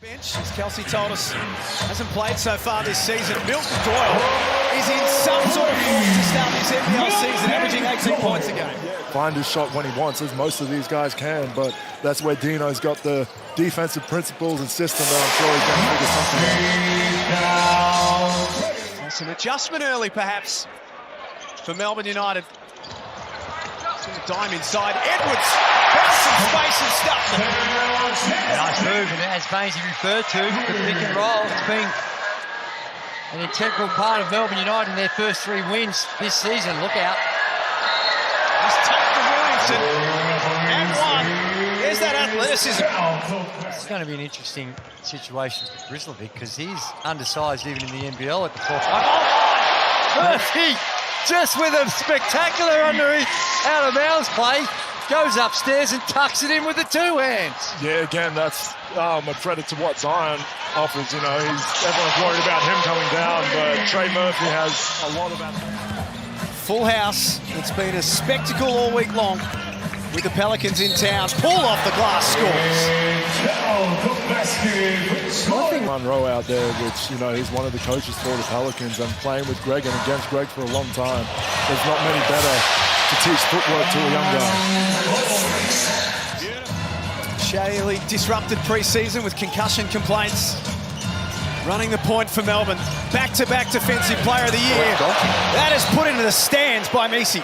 Bench, as Kelsey told us, hasn't played so far this season. Milton Doyle is in some sort of form to start this NBL season, averaging 18 points a game. Find his shot when he wants, as most of these guys can, but that's where Dino's got the defensive principles and system that I'm sure he's going to figure something out. Some adjustment early, perhaps, for Melbourne United. Dime inside, Edwards, found some space and stuffed it. Nice move, and as Bainesy referred to, the pick and roll has been an integral part of Melbourne United in their first 3 wins this season. Look out. He's tucked to Williamson, and one. There's that athleticism. It's going to be an interesting situation for Grizzly because he's undersized even in the NBL at the 4th one. Oh my! Murphy, just with a spectacular out of bounds play, goes upstairs and tucks it in with the 2 hands. Yeah, again, that's a credit to what Zion offers. You know, everyone's worried about him coming down, but Trey Murphy has a lot of that. Full house. It's been a spectacle all week long with the Pelicans in town. Pull off the glass scores. Monroe out there, which, you know, he's one of the coaches for the Pelicans and playing with Greg and against Greg for a long time. There's not many better to teach footwork to a young guy. Shea Ely disrupted pre-season with concussion complaints. Running the point for Melbourne. Back-to-back Defensive Player of the Year. That is put into the stands by Messi.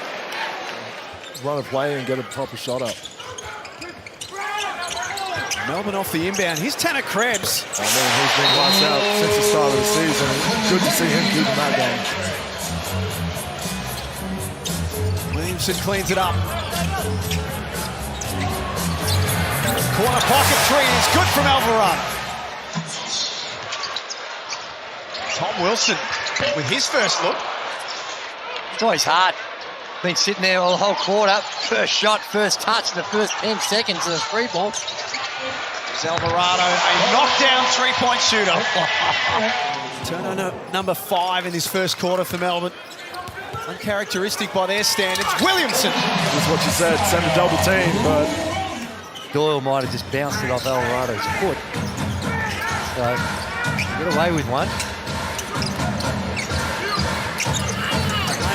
Run a play and get a proper shot up. Melbourne off the inbound. Here's Tanner Krebs. I mean, he's been lights out since the start of the season. Good to see him keeping that game. Williamson cleans it up. Corner pocket three is good from Alvarado. Tom Wilson with his first look. It's always hard. Been sitting there all the whole quarter. First shot, first touch, the first 10 seconds of the 3 ball. Alvarado, a knockdown 3-point shooter. Turnover number 5 in this first quarter for Melbourne. Uncharacteristic by their standards. Williamson. That's what you said, send a double team, but Doyle might have just bounced it off Alvarado's foot. So, get away with one.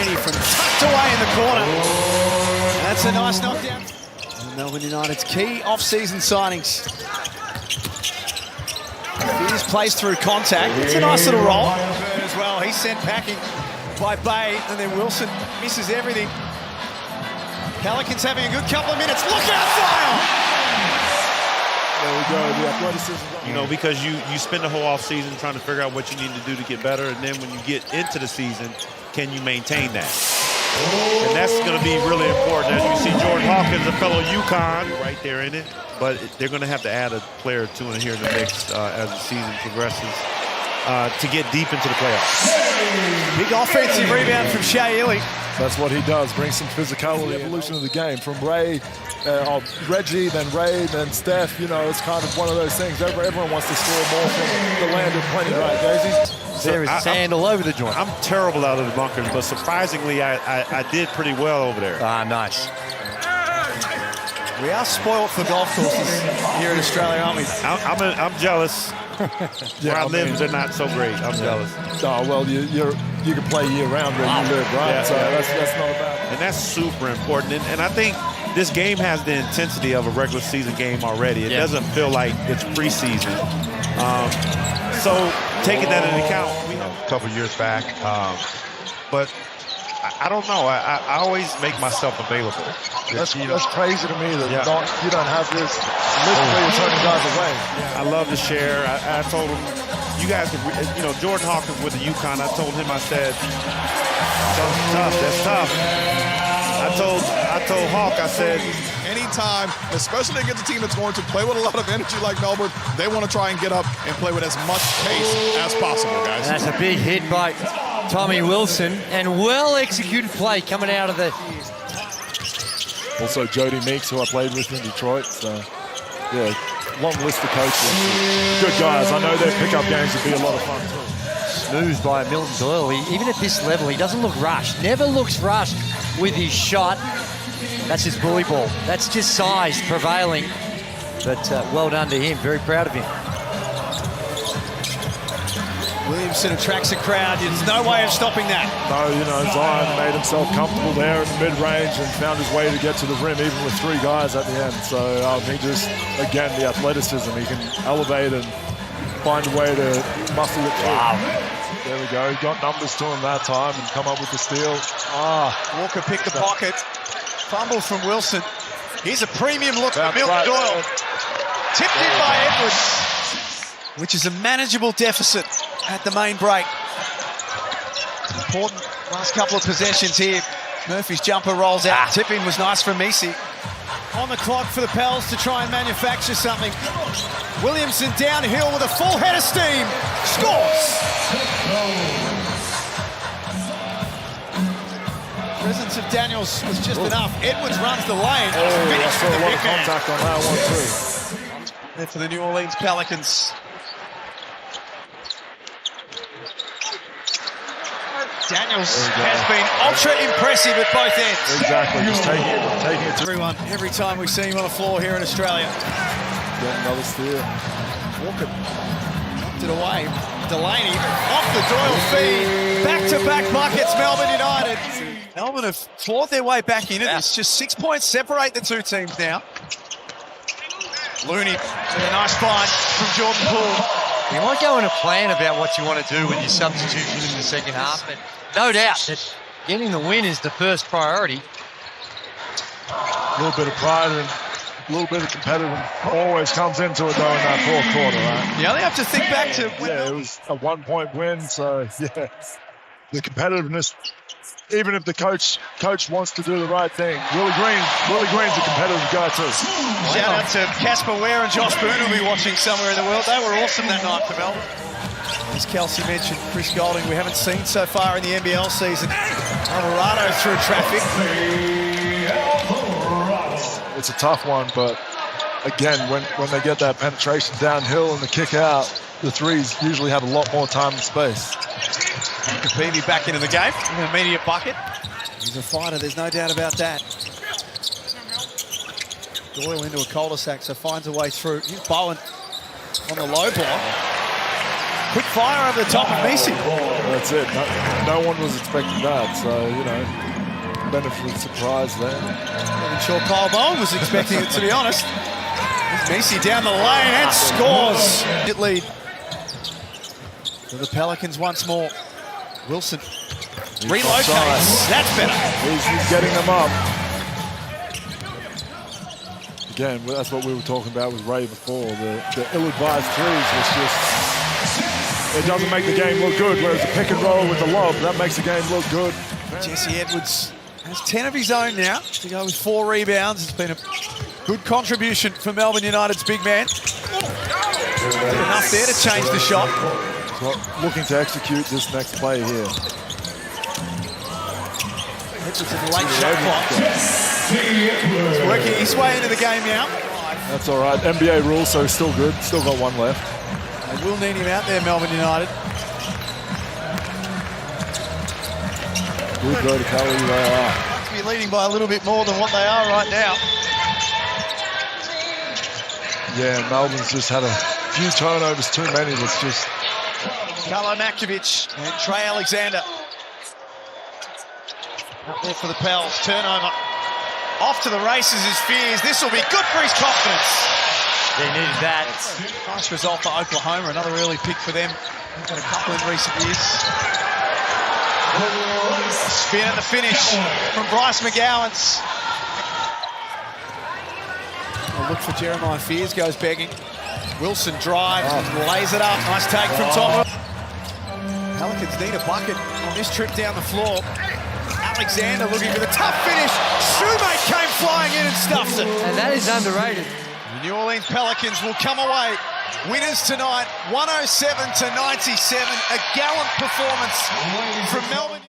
From tucked away in the corner. That's a nice knockdown. Melbourne United's key off-season signings. Fears plays through contact. It's a nice little roll as well. He's sent packing by Bay, and then Wilson misses everything. Pelicans having a good couple of minutes. Look out, fire! there we go, the athleticism. You know, because you spend the whole offseason trying to figure out what you need to do to get better, and then when you get into the season, can you maintain that? And that's going to be really important. As you see, Jordan Hawkins, a fellow UConn, right there in it. But they're going to have to add a player or 2 in here in the mix as the season progresses to get deep into the playoffs. Big offensive rebound from Shea Ely. That's what he does, bring some physicality, evolution of the game. From Reggie, then Ray, then Steph, you know, it's kind of one of those things. Everyone wants to score more from the land of plenty, right, Daisy? There is sand all over the joint. I'm terrible out of the bunkers, but surprisingly, I did pretty well over there. Ah, nice. We are spoiled for golf courses here in Australia, aren't we? I'm jealous. Where I live, they're not so great. I'm jealous. Oh, well, you can play year-round where you live, right? Yeah, so that's not a bad thing. And that's super important. And I think this game has the intensity of a regular season game already. It doesn't feel like it's preseason. So taking that into account, a couple years back, but I don't know. I always make myself available. That's crazy to me that you don't have this list where you're turning guys away. I love to share. I told him, you guys can, Jordan Hawkins with the UConn, I told him, I said, that's tough. I told Hawk, I said, anytime, especially against a team that's going to play with a lot of energy like Melbourne, they want to try and get up and play with as much pace as possible, guys. And that's a big hit by Tommy Wilson, and well-executed play coming out of the... Also Jody Meeks, who I played with in Detroit. So, yeah, long list of coaches. Good guys. I know their pickup games would be a lot of fun too. Smooth by Milton Doyle. Even at this level, he doesn't look rushed. Never looks rushed with his shot. That's his bully ball. That's just size prevailing. But well done to him. Very proud of him. Williamson attracts a crowd. There's no way of stopping that. No, you know, Zion made himself comfortable there in the mid-range and found his way to get to the rim, even with 3 guys at the end. So he just, again, the athleticism. He can elevate and find a way to muscle it through. Wow. There we go. He got numbers to him that time and come up with the steal. Walker picked the pocket. Fumble from Wilson. Here's a premium look for Milton Doyle. Tipped in by Edwards, which is a manageable deficit at the main break. Important last couple of possessions here. Murphy's jumper rolls out. Tip-in was nice from Messi. On the clock for the Pels to try and manufacture something. Williamson downhill with a full head of steam. Scores! Presence of Daniels was just enough. Edwards runs the lane. I saw a lot of contact on that one too. There for the New Orleans Pelicans. Daniels has been ultra impressive at both ends. Exactly, just taking it to everyone every time we see him on the floor here in Australia. Get another steal. Walker knocked it away. Delaney off the Doyle feed. Back-to-back buckets, Melbourne United. Melbourne have clawed their way back in it. It's just 6 points separate the two teams now. Looney with a nice find from Jordan Poole. You might go in a plan about what you want to do with your substitution in the second half, but no doubt that getting the win is the first priority. A little bit of pride and a little bit of competitive always comes into it though in that fourth quarter, right? You only have to think back to when it was a 1-point win, so yeah, the competitiveness. Even if the coach wants to do the right thing, Willie Green's a competitive guy too. Shout out to Casper Ware and Josh Boone who'll be watching somewhere in the world. They were awesome that night for Melbourne. As Kelsey mentioned, Chris Golding, we haven't seen so far in the NBL season. Alvarado through traffic. It's a tough one, but again, when they get that penetration downhill and the kick out, the threes usually have a lot more time and space. Kapibi back into the game, an immediate bucket. He's a fighter, there's no doubt about that. Doyle into a cul-de-sac, so finds a way through. Here's Bowen on the low block. Quick fire over the top of Messi. That's it. No one was expecting that, so, you know, benefit of surprise there. I'm sure Kyle Bowen was expecting it, to be honest. Messi down the lane and scores. It lead for the Pelicans once more. Wilson relocates. That's better. He's getting them up. Again, that's what we were talking about with Ray before. The ill-advised threes was just, it doesn't make the game look good, whereas the pick and roll with the lob, that makes the game look good. Jesse Edwards has 10 of his own now to go with 4 rebounds. It's been a good contribution for Melbourne United's big man. Enough there to change the shot. Well, looking to execute this next play here. Edwards in the late shot clock. He's working his way into the game now. That's all right. NBA rules, so he's still good. Still got 1 left. They will need him out there, Melbourne United. Good verticality they are. To be leading by a little bit more than what they are right now. Yeah, Melbourne's just had a few turnovers too many. That's just... Carlo Maktovic and Trey Alexander. Up there for the Pels. Turnover. Off to the races is Fears. This will be good for his confidence. They needed that. Nice result for Oklahoma. Another early pick for them. They've got a couple in recent years. Spin at the finish from Bryce McGowan's. A look for Jeremiah Fears, goes begging. Wilson drives and lays it up. Nice take from top. Pelicans need a bucket on this trip down the floor. Alexander looking for the tough finish. Shoemate came flying in and stuffs it. And that is underrated. The New Orleans Pelicans will come away winners tonight, 107-97. A gallant performance from Melbourne.